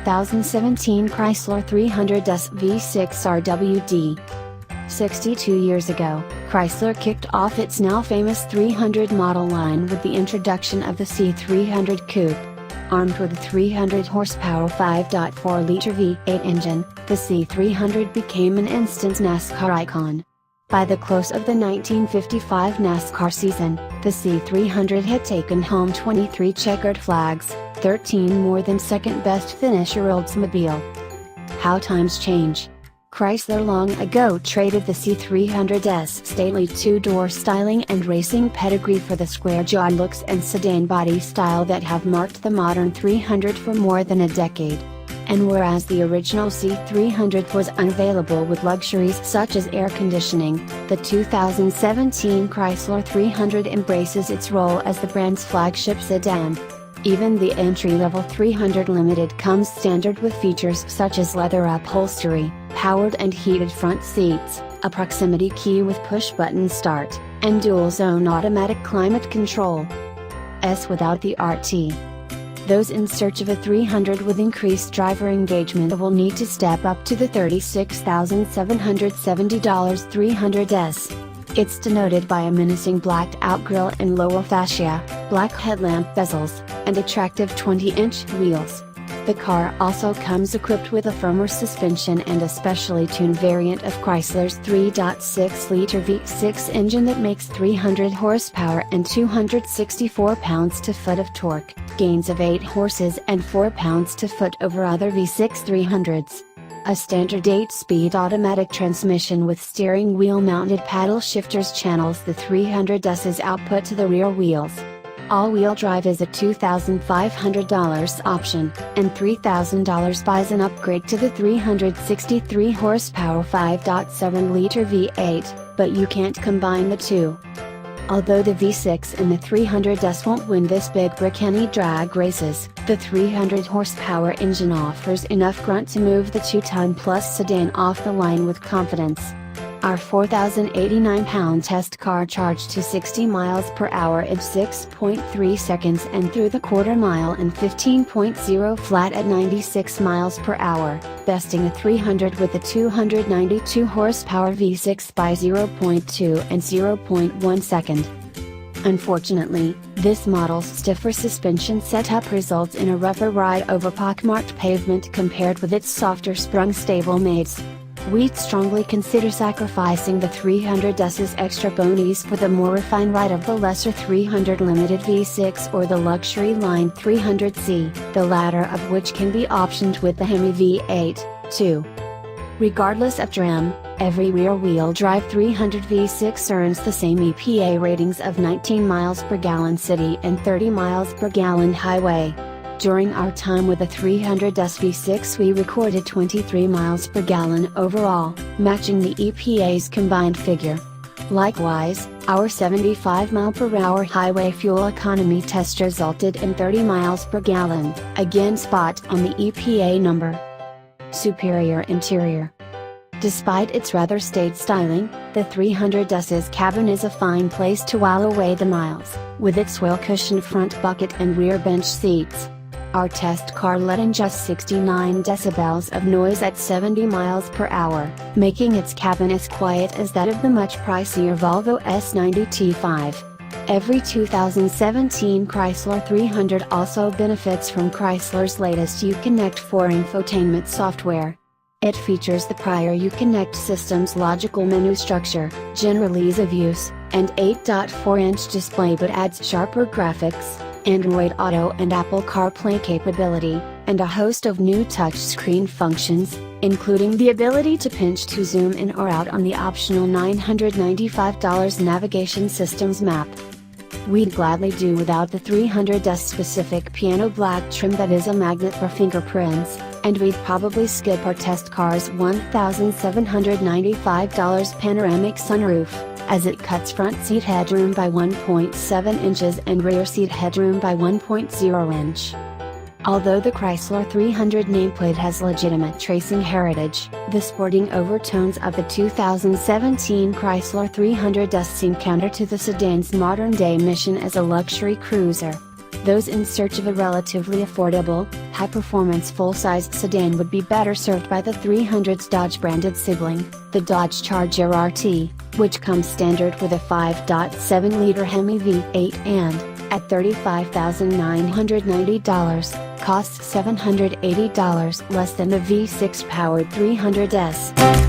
2017 Chrysler 300S V6 RWD. 62 years ago, Chrysler kicked off its now famous 300 model line with the introduction of the C300 Coupe. Armed with a 300 horsepower 5.4-liter V8 engine, the C300 became an instant NASCAR icon. By the close of the 1955 NASCAR season, the C300 had taken home 23 checkered flags, 13 more than second-best finisher Oldsmobile. How times change. Chrysler long ago traded the C300's stately two-door styling and racing pedigree for the square-jawed looks and sedan body style that have marked the modern 300 for more than a decade. And whereas the original C300 was unavailable with luxuries such as air conditioning, the 2017 Chrysler 300 embraces its role as the brand's flagship sedan. Even the entry-level 300 Limited comes standard with features such as leather upholstery, powered and heated front seats, a proximity key with push-button start, and dual-zone automatic climate control. Without the RT. Those in search of a 300 with increased driver engagement will need to step up to the $36,770 300S. It's denoted by a menacing blacked-out grille and lower fascia, black headlamp bezels, and attractive 20-inch wheels. The car also comes equipped with a firmer suspension and a specially tuned variant of Chrysler's 3.6-liter V6 engine that makes 300 horsepower and 264 pounds-to-foot of torque, gains of 8 horses and 4 pounds-to-foot over other V6 300s. A standard 8-speed automatic transmission with steering wheel-mounted paddle shifters channels the 300's output to the rear wheels. All-wheel drive is a $2,500 option, and $3,000 buys an upgrade to the 363 horsepower 5.7-liter V8, but you can't combine the two. Although the V6 and the 300S won't win this big brick any drag races, the 300 horsepower engine offers enough grunt to move the 2-ton-plus sedan off the line with confidence. Our 4,089-pound test car charged to 60 miles per hour in 6.3 seconds and through the quarter mile in 15.0 flat at 96 miles per hour, besting a 300 with a 292 horsepower V6 by 0.2 and 0.1 second. Unfortunately, this model's stiffer suspension setup results in a rougher ride over pockmarked pavement compared with its softer sprung stablemates. We'd strongly consider sacrificing the 300's extra bonies for the more refined ride of the lesser 300 Limited V6 or the luxury line 300C, the latter of which can be optioned with the Hemi V8, too. Regardless of trim, every rear-wheel drive 300 V6 earns the same EPA ratings of 19 miles per gallon city and 30 miles per gallon highway. During our time with the 300's V6 we recorded 23 miles per gallon overall, matching the EPA's combined figure. Likewise, our 75 mph highway fuel economy test resulted in 30 miles per gallon, again spot on the EPA number. Superior interior. Despite its rather staid styling, the 300's cabin is a fine place to while away the miles, with its well-cushioned front bucket and rear bench seats. Our test car let in just 69 decibels of noise at 70 miles per hour, making its cabin as quiet as that of the much pricier Volvo S90 T5. Every 2017 Chrysler 300 also benefits from Chrysler's latest Uconnect for infotainment software. It features the prior Uconnect system's logical menu structure, general ease of use, and 8.4-inch display but adds sharper graphics, Android Auto and Apple CarPlay capability, and a host of new touchscreen functions, including the ability to pinch to zoom in or out on the optional $995 navigation system's map. We'd gladly do without the 300's specific piano black trim that is a magnet for fingerprints, and we'd probably skip our test car's $1,795 panoramic sunroof, as it cuts front seat headroom by 1.7 inches and rear seat headroom by 1.0 inch. Although the Chrysler 300 nameplate has legitimate racing heritage, the sporting overtones of the 2017 Chrysler 300 seem counter to the sedan's modern-day mission as a luxury cruiser. Those in search of a relatively affordable, high-performance full-size sedan would be better served by the 300's Dodge branded sibling, the Dodge Charger RT, which comes standard with a 5.7-liter Hemi V8 and, at $35,990, costs $780 less than the V6-powered 300S.